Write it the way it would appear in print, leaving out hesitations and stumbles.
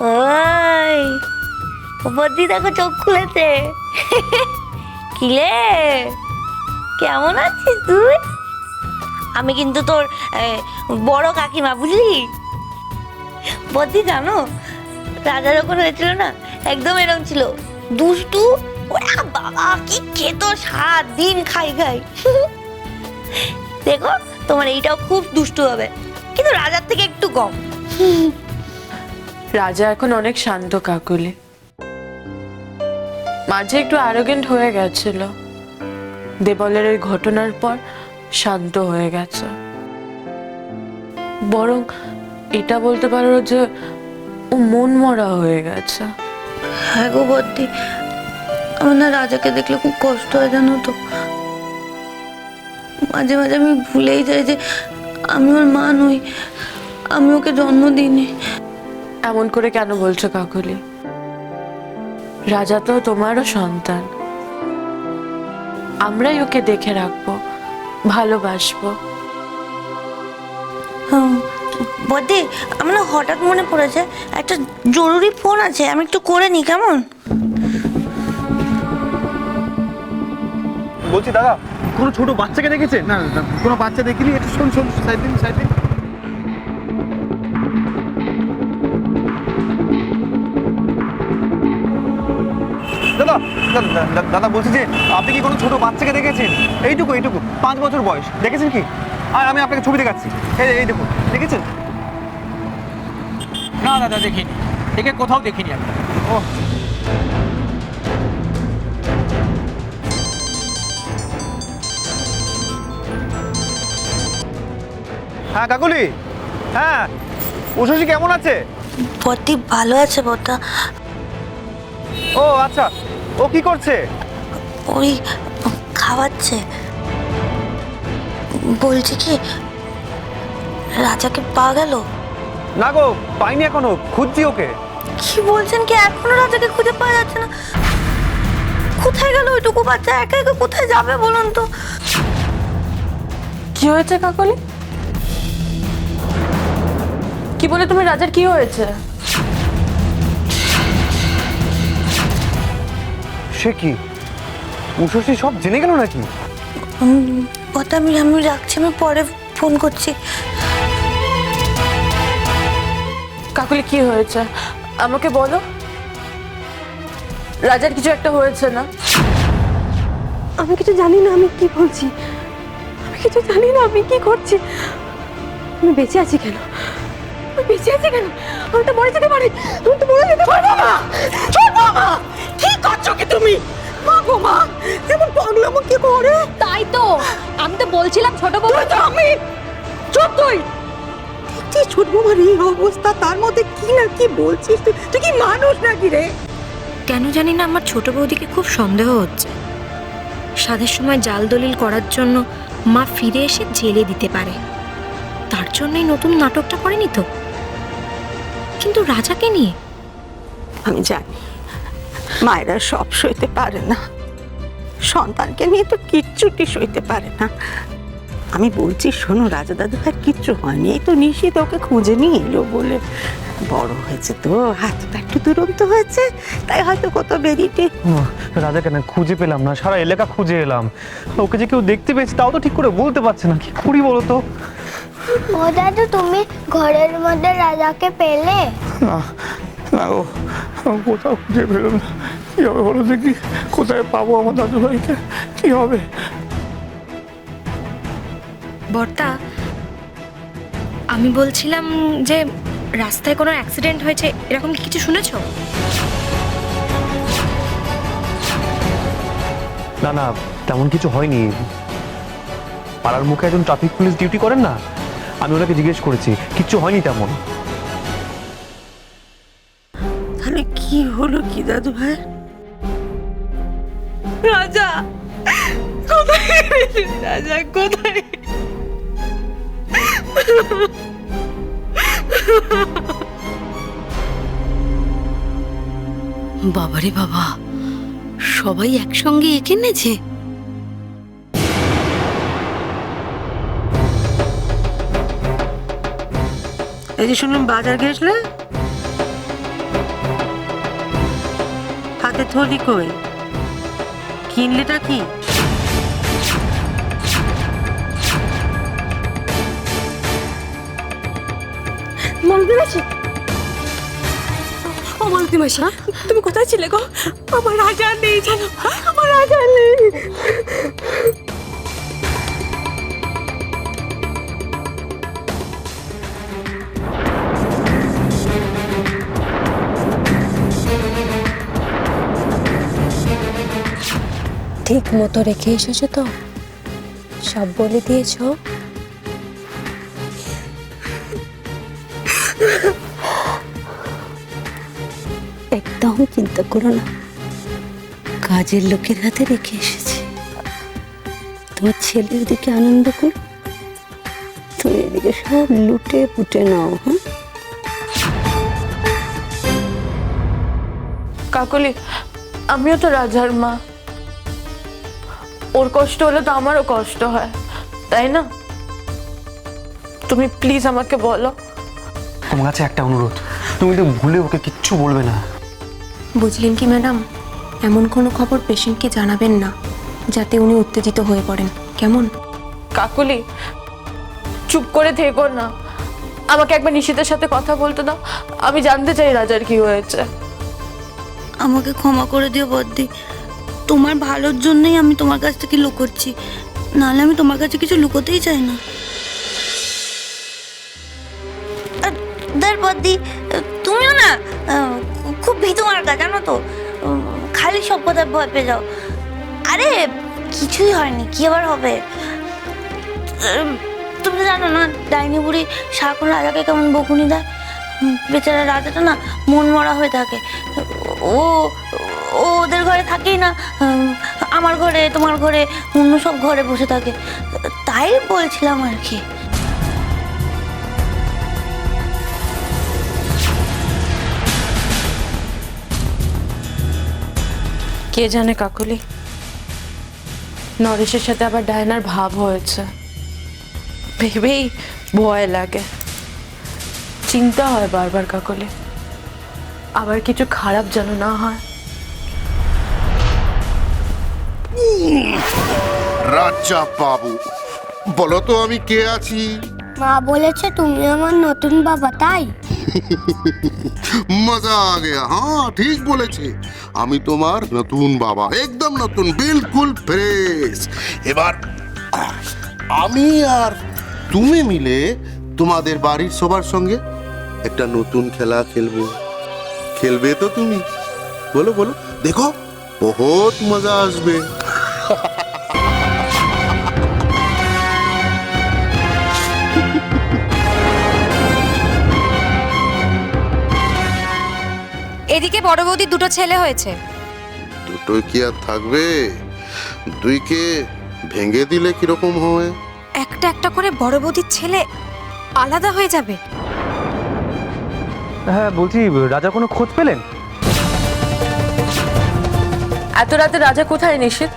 ওই বদ্দি দেখো চোখ খুলেছে। কিলে কেমন আছিস তুই? আমি কিন্তু তোর বড় কাকিমা, বুঝলি? বদ্দি জানো, রাজা যখন হয়েছিল না একদম এরকম ছিল, দুষ্টু। ওরা বাবা কি খেত, 7 দিন খাই খাই। দেখো তোমার এইটাও খুব দুষ্টু হবে, কিন্তু রাজার থেকে একটু কম। রাজা এখন অনেক শান্ত কাকুলি, মাঝে একটু অ্যারোগেন্ট হয়ে গেছিল, দেবলের ওই ঘটনার পর শান্ত হয়ে গেছে। বরং এটা বলতে পারো যে ও মন মরা হয়ে গেছে। হ্যাঁ গো বদ্দি, আমার না রাজাকে দেখলে খুব কষ্ট হয় জানো তো। মাঝে মাঝে আমি ভুলেই যাই যে আমি ওর মা নই, আমি ওকে জন্ম দিইনি। এমন করে কেন বলছো কাকুলি? রাজা তো তোমারও সন্তান, আমরাই ওকে দেখে রাখবো, ভালোবাসবো। বদ্দি, আমার না হঠাৎ মনে পড়েছে একটা জরুরি ফোন আছে, আমি একটু করে নি, কেমন? বলছি দাদা, কোনো ছোট বাচ্চাকে দেখেছেন? না না, কোনো বাচ্চা দেখিনি। একটু শোন শোন, সাইড দিন সাইড দিন। দাদা দাদা বলছি যে আপনি কি কোনো ছোট বাচ্চাকে দেখেছেন? এইটুকু 5 বছর বয়স, দেখেছেন কি? আর আমি আপনাকে ছবি দেখাচ্ছি, এই দেখুন, দেখেছেন? না দাদা, দেখিনি, একে কোথাও দেখিনি আমি। ও হ্যাঁ কাকুলি, হ্যাঁ উষসী কেমন আছে? বদ্দি ভালো আছে বদ্দা। ও আচ্ছা, ও কি করছে? ওই খাওয়াচ্ছে। বলছি কি, রাজাকে পাওয়া গেল? না গো, পাইনি এখনো, খুঁজছি ওকে। কি বলছেন কি, এখনো রাজাকে খুঁজে পাওয়া যাচ্ছে না? কোথায় গেল ওইটুকু বাচ্চা? একা একা কোথায় যাবে বলুন তো? কি হয়েছে কাকুলি? কি বলে তুমি? রাজার কি হয়েছে? সে কি, উষসী সব জেনে গেল নাকি? কথা আমি রাখছি, আমি পরে ফোন করছি। কাকুলি কি হয়েছে আমাকে বলো। রাজার কিছু একটা হয়েছে না? আমি কিছু জানি না, আমি কি বলছি, আমি কিছু জানি না, আমি কি করছি। আমি বেঁচে আছি কেন? আমি বেঁচে আছি কেন? আমি তো মরে যেতে পারি, আমি তো মরে যেতে পারি। মা, ছোট মা, কি করছো কি তুমি? মা গো মা, এমন পাগলামো কি করে? তাই তো আমি তো বলছিলাম ছোট বউ। আমি চুপ তুই। দেখছি ছোট বৌমার এই অবস্থা, তার মধ্যে কি না কি বলছিস তুই? তুই কি মানুষ নাকি রে? কেন জানি না আমার ছোট বৌদিকে খুব সন্দেহ হচ্ছে। সাধের সময় জাল দলিল করার জন্য মা ফিরে এসে জেলে দিতে পারে, তার জন্যই নতুন নাটকটা করেনি তো। কিন্তু রাজাকে নিয়ে আমি জানি মায়েরা সব সইতে পারে না, সন্তানকে নিয়ে তো কিচ্ছুটি সইতে পারে না। আমি বলছি শোনো, রাজা দাদু ভাই কিচ্ছু হয়নি, এই তো নিশিত ওকে খুঁজে নিয়ে এলো বলে। বড় হয়েছে তো, হাতটা একটু দুরন্ত হয়েছে, তাই হয়তো কত বেরিয়ে। রাজা কেন খুঁজে পেলাম না, সারা এলাকা খুঁজে এলাম, ওকে যে কেউ দেখতে পেয়েছে তাও তো ঠিক করে বলতে পারছে না, কি করি বলো তো? ও দাদু, তুমি ঘরের মধ্যে রাজাকে পেলে? না না গো, কোথাও খুঁজে পেলাম না। কি হবে বলো দেখি, কোথায় পাবো আমার দাদু ভাইকে? কি হবে? বর্তা, আমি বলছিলাম যে রাস্তায় কোনো অ্যাক্সিডেন্ট হয়েছে, এরকম কি কিছু শুনেছো? না না, তেমন কিছু হয়নি। পাড়ার মুখে একজন ট্রাফিক পুলিশ ডিউটি করেন না, আমি ওনাকে জিজ্ঞেস করেছি, কিচ্ছু হয়নি তেমন। তাহলে কি হলো কি দাদু ভাই? রাজা কোথায়? রাজা কোথায়? বাবারে বাবা, সবাই একসঙ্গে এঁকে নেছে। এই যে শুনলাম বাজার গেছলে, হাতে থলি কই? কিনলেটা কি? মালতী মাসি, ও মালতী মাসি, তুমি কোথায় ছিলে গো? আমার রাজা নেই জানো, আমার রাজা নেই। ঠিক মতো রেখে এসেছো তো? সব বলে দিয়েছো? একদম চিন্তা করো না, কাজের লোকের হাতে রেখে এসেছি। তোমার ছেলের দিকে আনন্দ করো, তুমি এদিকে সব লুটে পুটে নাও। হ্যাঁ, কাকলি, আমিও তো রাজার মা। ওর কষ্ট হলে তো আমারও কষ্ট হয়, তাই না? তুমি প্লিজ আমাকে বলো। তোমার কাছে একটা অনুরোধ, তুমি কিন্তু ভুলে ওকে কিচ্ছু বলবে না। বুঝলেন কি ম্যাডাম, এমন কোনো খবর পেশেন্টকে জানাবেন না যাতে উনি উত্তেজিত হয়ে পড়েন, কেমন? কাকলি, চুপ করে থেকো না, আমাকে একবার নিশিতের সাথে কথা বলতে দাও। আমি জানতে চাই রাজার কি হয়েছে। আমাকে ক্ষমা করে দিও বদ্দি, তোমার ভালোর জন্যই আমি তোমার কাছ থেকে লুকোচ্ছি, নাহলে আমি তোমার কাছে কিছু লুকোতেই চাই না। বদ্দি, তুমিও না খুব ভীতু মার্কা জানো তো, খালি সব কথায় ভয় পেয়ে যাও। আরে কিছুই হয়নি, কি আবার হবে? তুমি তো জানো না ডাইনি বুড়ি সারাক্ষণ রাজাকে কেমন বকুনি দেয়। বেচারা রাজাটা না মন মরা হয়ে থাকে। ও ও ওদের ঘরে থাকেই না, আমার ঘরে, তোমার ঘরে, অন্য সব ঘরে বসে থাকে। তাই বলছিলাম আর কি। কে জানে কাকলি, নরেশের সাথে আবার ডায়নার ভাব হয়েছে, ভেবেই ভয় লাগে, চিন্তা হয় বারবার কাকলি, আবার কিছু খারাপ যেন না হয়। রাজা বাবু, বলো তো আমি কে আছি? মা বলেছে তুমি আমার নতুন বাবা, তাই? মজা আ গয়া। হ্যাঁ, ঠিক বলেছে, আমি তোমার নতুন বাবা, একদম নতুন, বিলকুল ফ্রেশ। এবার আমি আর তুমি মিলে তোমাদের বাড়ির সবার সঙ্গে একটা নতুন খেলা খেলবো। খেলবে তো তুমি? বলো বলো, দেখো বহুত মজা আসবে। এদিকে বড় বৌদির দুটো ছেলে হয়েছে। দুটোই কি আর থাকবে? দুইকে ভেঙে দিলে কিরকম হয়? একটা একটা করে বড় বৌদির ছেলে আলাদা হয়ে যাবে। হ্যাঁ, বলছি রাজা কোনো খোঁজ পেলেন? এত রাতে রাজা কোথায় নিশিত?